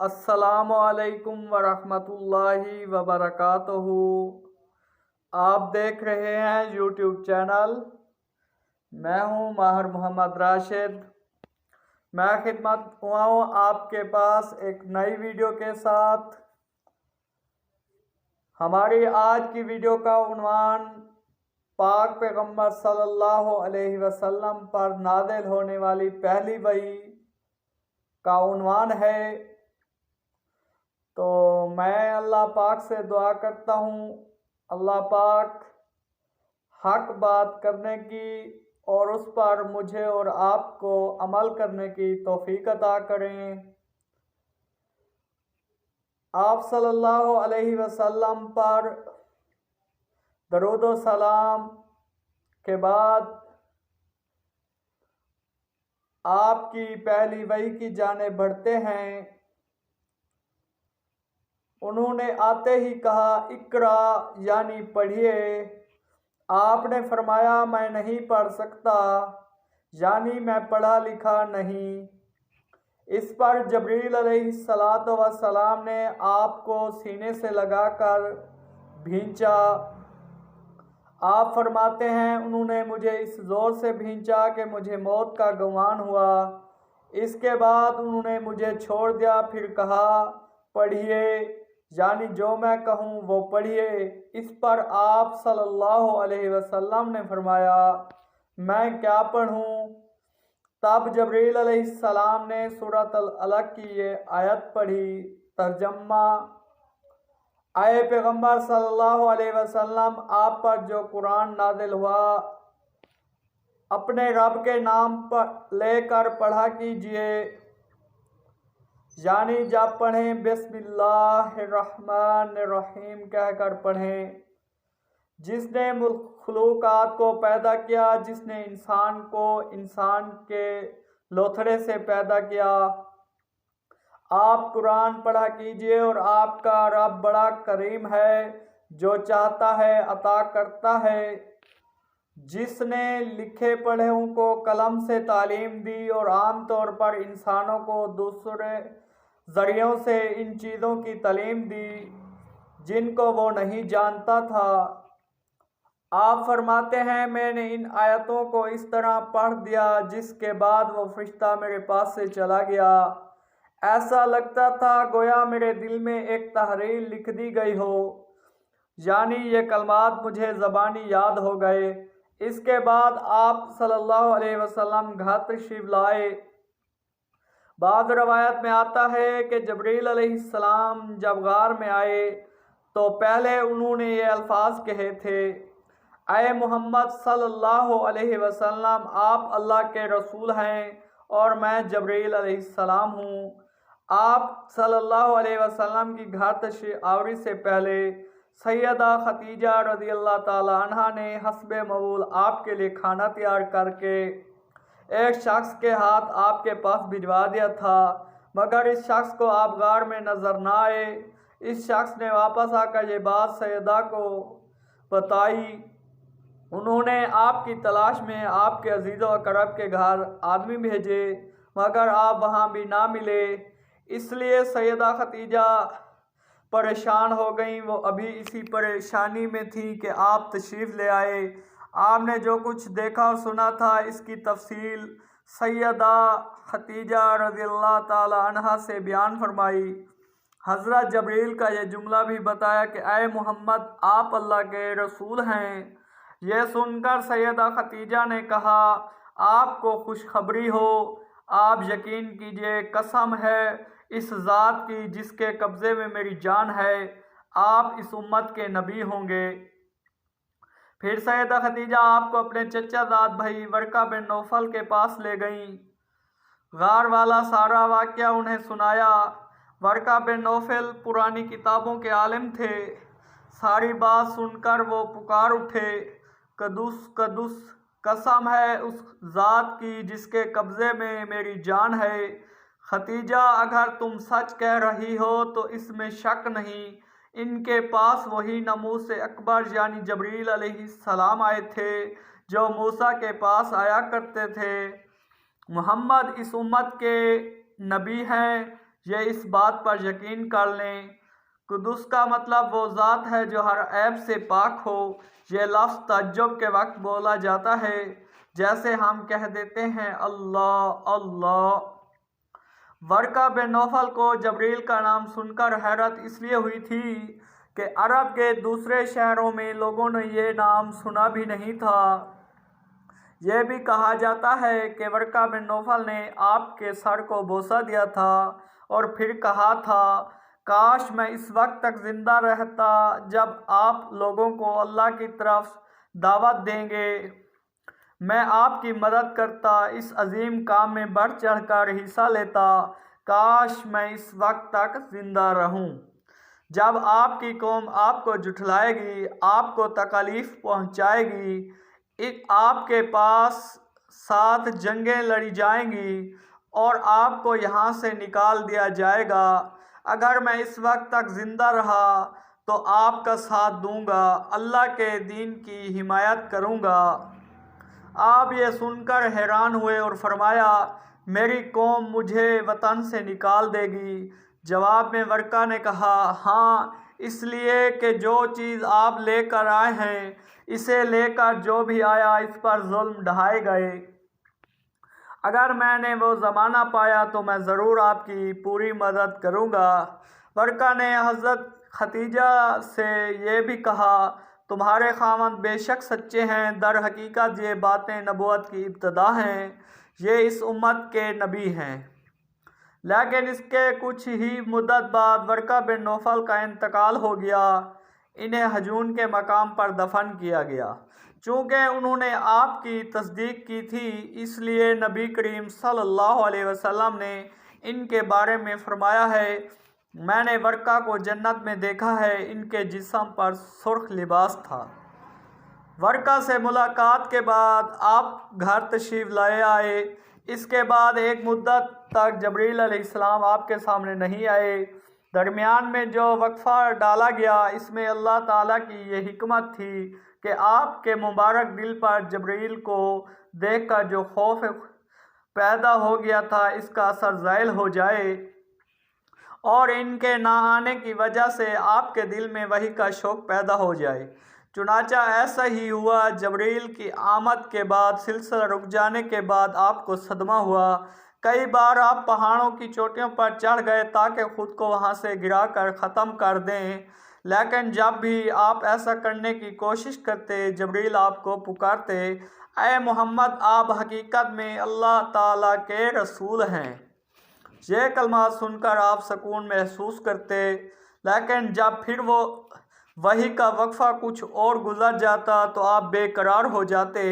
अस्सलामुअलैकुम वरहमतुल्लाहि वबरकातुहू। आप देख रहे हैं यूट्यूब चैनल। मैं हूं माहिर मोहम्मद राशिद। मैं खिदमत हुआ हूं आपके पास एक नई वीडियो के साथ। हमारी आज की वीडियो का उन्वान पाक पैगम्बर सल्लल्लाहु अलैहि वसल्लम पर नाज़िल होने वाली पहली वही का उन्वान है। तो मैं अल्लाह पाक से दुआ करता हूँ, अल्लाह पाक हक बात करने की और उस पर मुझे और आपको अमल करने की तौफीक अता करें। आप सल्लल्लाहु अलैहि वसल्लम पर दरूद व सलाम के बाद आपकी पहली वही की जानिब बढ़ते हैं। उन्होंने आते ही कहा, इकरा यानी पढ़िए। आपने फरमाया, मैं नहीं पढ़ सकता, यानी मैं पढ़ा लिखा नहीं। इस पर जबरील अलैहिस्सलातु वस्सलाम ने आपको सीने से लगाकर भींचा। आप फरमाते हैं, उन्होंने मुझे इस ज़ोर से भींचा कि मुझे मौत का गुमान हुआ। इसके बाद उन्होंने मुझे छोड़ दिया, फिर कहा, पढ़िए, यानी जो मैं कहूँ वो पढ़िए। इस पर आप सल्लल्लाहु अलैहि वसल्लम ने फरमाया, मैं क्या पढ़ूँ? तब जबरील अलैहिस्सलाम ने सूरत अल अलक की ये आयत पढ़ी। तर्जमा: आए पैगम्बर सल्लल्लाहु अलैहि वसल्लम, आप पर जो कुरान नाजिल हुआ अपने रब के नाम पर लेकर पढ़ा कीजिए, यानी जब पढ़ें बिस्मिल्लाहिर्रहमानिर्रहीम कहकर पढ़ें। जिसने मखलूकात को पैदा किया, जिसने इंसान को इंसान के लोथड़े से पैदा किया। आप कुरान पढ़ा कीजिए और आपका रब बड़ा करीम है, जो चाहता है अता करता है। जिसने लिखे पढ़ों को कलम से तालीम दी और आम तौर पर इंसानों को दूसरे ज़रियों से इन चीज़ों की तालीम दी जिनको वो नहीं जानता था। आप फरमाते हैं, मैंने इन आयतों को इस तरह पढ़ दिया, जिसके बाद वो फरिश्ता मेरे पास से चला गया। ऐसा लगता था गोया मेरे दिल में एक तहरीर लिख दी गई हो, यानी ये कलमात मुझे ज़बानी याद हो गए। इसके बाद आप सल्लल्लाहु अलैहि वसल्लम घर तशरीफ लाए। बाद रवायत में आता है कि जबरील अलैहिस्सलाम जब गार में आए तो पहले उन्होंने ये अल्फाज कहे थे, ऐ मोहम्मद सल्लल्लाहु अलैहि वसल्लम, आप अल्लाह के रसूल हैं और मैं जबरील अलैहिस्सलाम हूँ। आप सल्लल्लाहु अलैहि वसल्लम की घर तशरीफ आवरी से पहले सैयदा खतीजा रज़ियल्लाहु ताला अन्हा ने हस्बे मऊल आपके लिए खाना तैयार करके एक शख्स के हाथ आपके पास भिजवा दिया था, मगर इस शख्स को आप गार में नजर न आए। इस शख्स ने वापस आकर ये बात सैयदा को बताई। उन्होंने आपकी तलाश में आपके अजीज़ व अकरब के घर आदमी भेजे, मगर आप वहाँ भी ना मिले। इसलिए सैयदा खतीजा परेशान हो गई। वो अभी इसी परेशानी में थी कि आप तशरीफ़ ले आए। आपने जो कुछ देखा और सुना था, इसकी तफसील सैयदा खतीजा रज़ियल्लाहु ताला अन्हा से बयान फरमाई। हज़रत जबरील का यह जुमला भी बताया कि ऐ मोहम्मद, आप अल्लाह के रसूल हैं। यह सुनकर सैयदा खतीजा ने कहा, आपको खुशखबरी हो, आप यकीन कीजिए, कसम है इस ज़ात की जिसके कब्ज़े में मेरी जान है, आप इस उम्मत के नबी होंगे। फिर सैयदा खतीजा आपको अपने चचाजाद भाई वर्का बिन नौफल के पास ले गईं। गार वाला सारा वाक़या उन्हें सुनाया। वर्का बिन नौफल पुरानी किताबों के आलिम थे। सारी बात सुनकर वो पुकार उठे, कदुस कदुस, कसम है उस ज़ात की जिसके कब्ज़े में मेरी जान है। खतीजा, अगर तुम सच कह रही हो तो इसमें शक नहीं, इनके पास वही नमूस अकबर यानी जबरील अलैहिस्सलाम आए थे, जो मूसा के पास आया करते थे। मोहम्मद इस उम्मत के नबी हैं, ये इस बात पर यकीन कर लें, कुदुस का मतलब वो ज़ात है जो हर ऐब से पाक हो। ये लफ्ज़ तअज्जुब के वक्त बोला जाता है, जैसे हम कह देते हैं अल्लाह अल्लाह। वर्का बिन नौफल को जबरील का नाम सुनकर हैरत इसलिए हुई थी कि अरब के दूसरे शहरों में लोगों ने ये नाम सुना भी नहीं था। यह भी कहा जाता है कि वर्का बिन नौफल ने आपके सर को बोसा दिया था और फिर कहा था, काश मैं इस वक्त तक ज़िंदा रहता जब आप लोगों को अल्लाह की तरफ दावत देंगे। मैं आपकी मदद करता, इस अजीम काम में बढ़ चढ़ कर हिस्सा लेता। काश मैं इस वक्त तक ज़िंदा रहूं जब आपकी कौम आपको जुठलाएगी, आपको तकलीफ़ पहुंचाएगी, आपके पास साथ जंगें लड़ी जाएंगी और आपको यहाँ से निकाल दिया जाएगा। अगर मैं इस वक्त तक ज़िंदा रहा तो आपका साथ दूंगा, अल्लाह के दीन की हिमायत करूंगा। आप ये सुनकर हैरान हुए और फरमाया, मेरी कौम मुझे वतन से निकाल देगी। जवाब में वर्का ने कहा, हाँ, इसलिए कि जो चीज़ आप लेकर आए हैं, इसे लेकर जो भी आया इस पर जुल्म ढाए गए। अगर मैंने वो ज़माना पाया तो मैं ज़रूर आपकी पूरी मदद करूँगा। वर्का ने हज़रत खदीजा से ये भी कहा, तुम्हारे खामद बेशक सच्चे हैं, दर हकीकत ये बातें नबूवत की इब्तदा हैं, ये इस उम्मत के नबी हैं। लेकिन इसके कुछ ही मुद्दत बाद वर्का बिन नौफल का इंतकाल हो गया। इन्हें हजून के मकाम पर दफन किया गया। चूँकि उन्होंने आपकी तस्दीक की थी, इसलिए नबी करीम सल्लल्लाहु अलैहि वसल्लम ने इनके बारे में फरमाया है, मैंने वर्का को जन्नत में देखा है, इनके जिस्म पर सुर्ख लिबास था। वर्का से मुलाकात के बाद आप घर तशरीफ़ लाए आए। इसके बाद एक मुद्दत तक जबरील अलैहिस्सलाम आपके सामने नहीं आए। दरमियान में जो वक्फ़ा डाला गया, इसमें अल्लाह ताला की ये हिकमत थी कि आपके मुबारक दिल पर जबरील को देखकर जो खौफ पैदा हो गया था, इसका असर ज़ाइल हो जाए और इनके ना आने की वजह से आपके दिल में वही का शौक़ पैदा हो जाए। चुनाचा ऐसा ही हुआ। जबरील की आमद के बाद सिलसिला रुक जाने के बाद आपको सदमा हुआ। कई बार आप पहाड़ों की चोटियों पर चढ़ गए ताकि ख़ुद को वहाँ से गिरा कर ख़त्म कर दें, लेकिन जब भी आप ऐसा करने की कोशिश करते, जबरील आपको पुकारते, ऐ मोहम्मद, आप हकीकत में अल्लाह ताला के रसूल हैं। ये कलमा सुनकर आप सुकून महसूस करते, लेकिन जब फिर वही का वक्फ़ा कुछ और गुजर जाता तो आप बेकरार हो जाते।